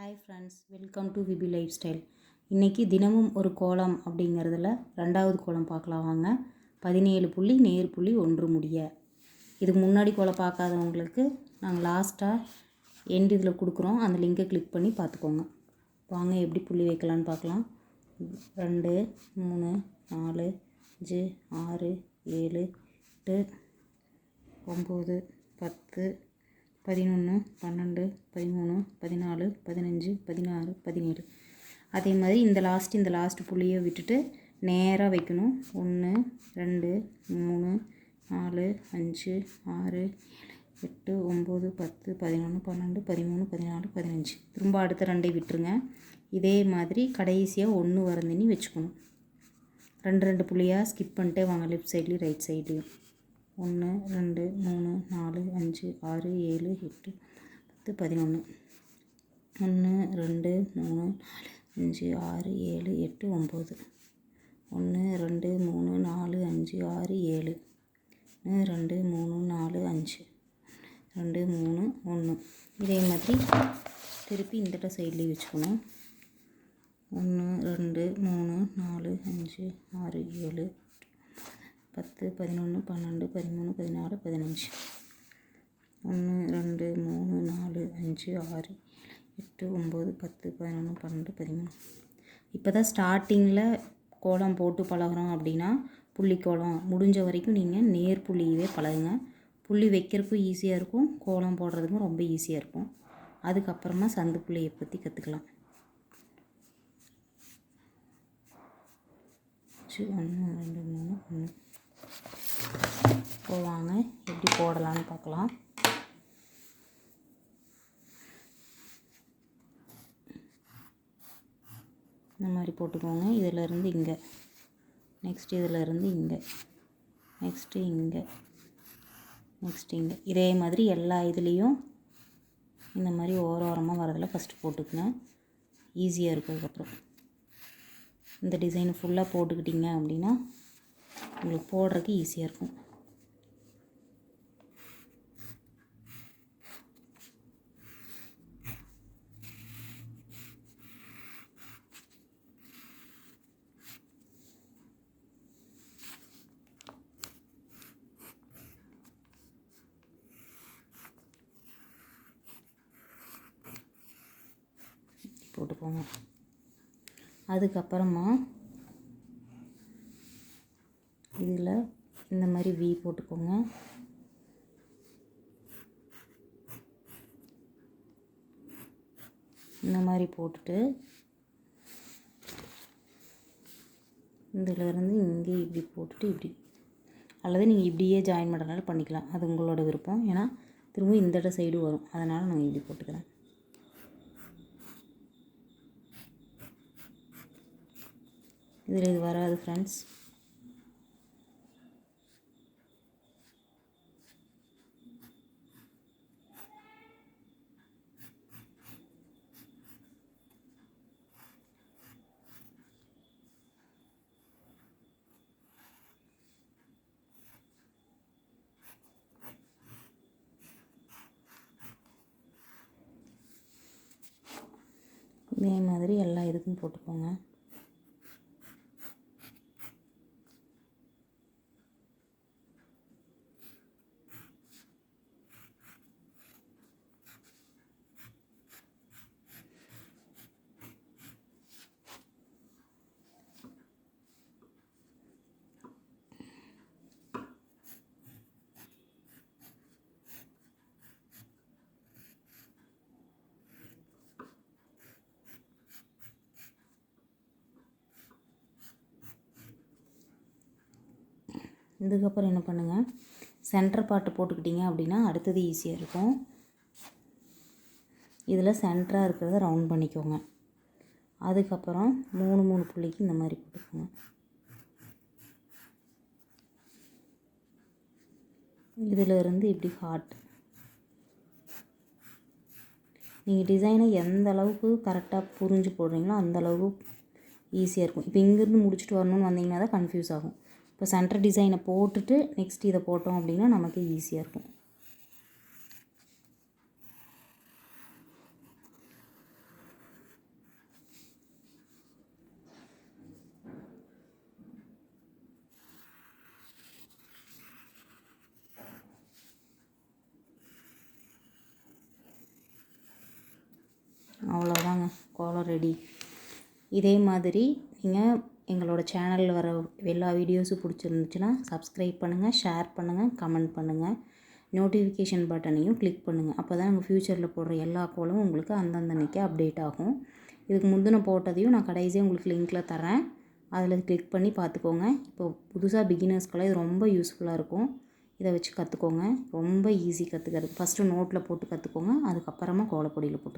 Hi friends, welcome to VP lifestyle. இன்றைக்கி தினமும் ஒரு கோலம் அப்படிங்கிறதுல 2வது கோலம் பார்க்கலாம் வாங்க. 17 புள்ளி நேர் புள்ளி 1 முடிய. இதுக்கு முன்னாடி கோலம் பார்க்காதவங்களுக்கு நாங்கள் லாஸ்ட்டாக இதில் கொடுக்குறோம். அந்த லிங்கை கிளிக் பண்ணி பார்த்துக்கோங்க. வாங்க எப்படி புள்ளி வைக்கலான்னு பார்க்கலாம். 2 3 4 5 6 7 8 9 10 11 12 13 14 15 16 17. அதே மாதிரி இந்த லாஸ்ட் புள்ளியை விட்டுட்டு நேராக வைக்கணும். 1 2 3 4 5 6 7 8 9 10 11 12 13 14 15. திரும்ப அடுத்த 2 விட்டுருங்க. இதே மாதிரி கடைசியாக 1 வரந்தனி வச்சுக்கணும். 2 புள்ளியாக ஸ்கிப் பண்ணிட்டே வாங்க, லெஃப்ட் சைட்லேயும் ரைட் சைட்லேயும். 1 2 3 4 5 6 7 8 10 11. 1 2 3 4 5 6 7 8 9. 1 2 3 4 5 6 7. 1 2 3 4 5 2 3 1. இதே மாதிரி திருப்பி இந்த சைட்லேயும் வச்சுக்கணும். 1 2 3 4 5 6 7 10 11 12 13 14 15. 1 2 3 4 5 6 8 9 10 11 12 13. இப்போ தான் ஸ்டார்டிங்கில் கோலம் போட்டு பழகிறோம் அப்படின்னா புள்ளி கோலம் முடிஞ்ச வரைக்கும் நீங்கள் நேர் புள்ளியவே பழகுங்க. புள்ளி வைக்கிறதுக்கும் ஈஸியாக இருக்கும், கோலம் போடுறதுக்கும் ரொம்ப ஈஸியாக இருக்கும். அதுக்கப்புறமா சந்து புள்ளியை பற்றி கற்றுக்கலாம். 1 2 3 1. போவாங்க எப்படி போடலான்னு பார்க்கலாம். இந்த மாதிரி போட்டுக்கோங்க. இதிலேருந்து இங்கே, நெக்ஸ்ட் இதிலேருந்து இங்கே, நெக்ஸ்ட்டு இங்கே, நெக்ஸ்ட்டு இங்கே. இதே மாதிரி எல்லா இதுலேயும் இந்த மாதிரி ஓரமாக வரதில் ஃபஸ்ட்டு போட்டுக்குங்க. ஈஸியாக இருக்கும். அதுக்கப்புறம் இந்த டிசைன் ஃபுல்லாக போட்டுக்கிட்டிங்க அப்படின்னா உங்களுக்கு போடுறதுக்கு ஈஸியாக இருக்கும். போட்டுக்கோங்க. அதுக்கப்புறமா இதில் இந்த மாதிரி வி போட்டுக்கோங்க. இந்த மாதிரி போட்டுட்டு இதிலேருந்து இங்கே இப்படி போட்டுட்டு இப்படி, அல்லது நீங்கள் இப்படியே ஜாயின் பண்ணுறதுனால பண்ணிக்கலாம். அது உங்களோட விருப்பம். ஏன்னா திரும்ப இந்த சைடு வரும், அதனால் நான் இப்படி போட்டுக்கிறேன். இதில் இது வராது ஃப்ரெண்ட்ஸ். இதே மாதிரி எல்லா இதுக்கும் போட்டுக்கோங்க. இதுக்கப்புறம் என்ன பண்ணுங்கள், சென்டர் பார்ட்டு போட்டுக்கிட்டிங்க அப்படின்னா அடுத்தது ஈஸியாக இருக்கும். இதில் சென்டராக இருக்கிறத ரவுண்ட் பண்ணிக்கோங்க. அதுக்கப்புறம் 3 புள்ளிக்கு இந்த மாதிரி போட்டுக்கோங்க. இதிலிருந்து இப்படி ஹார்ட். நீங்கள் டிசைனை எந்த அளவுக்கு கரெக்டாக புரிஞ்சு போடுறீங்களோ அந்த அளவுக்கு ஈஸியாக இருக்கும். இப்போ இங்கேருந்து முடிச்சுட்டு வரணும்னு வந்தீங்கன்னா தான் கன்ஃபியூஸ் ஆகும். இப்போ சென்டர் டிசைனை போட்டுட்டு நெக்ஸ்ட் இதை போட்டோம் அப்படின்னா நமக்கு ஈஸியாக இருக்கும். அவ்வளோதாங்க, கோலம் ரெடி. இதே மாதிரி நீங்கள் எங்களோட சேனலில் வர எல்லா வீடியோஸும் பிடிச்சிருந்துச்சுன்னா சப்ஸ்கிரைப் பண்ணுங்கள், ஷேர் பண்ணுங்கள், கமெண்ட் பண்ணுங்கள். நோட்டிஃபிகேஷன் பட்டனையும் கிளிக் பண்ணுங்கள். அப்போ தான் நம்ம ஃப்யூச்சரில் போடுற எல்லா கோலமும் உங்களுக்கு அந்தந்த அன்றைக்கி அப்டேட் ஆகும். இதுக்கு முந்தின போட்டதையும் நான் கடைசியாக உங்களுக்கு லிங்க்கில் தரேன், அதில் கிளிக் பண்ணி பார்த்துக்கோங்க. இப்போ புதுசாக பிகினர்ஸ்க்கெல்லாம் இது ரொம்ப யூஸ்ஃபுல்லாக இருக்கும். இதை வச்சு கற்றுக்கோங்க. ரொம்ப ஈஸி கற்றுக்கிறது. ஃபஸ்ட்டு நோட்டில் போட்டு கற்றுக்கோங்க, அதுக்கப்புறமா கோலப்பொடியில் போட்டுக்கலாம்.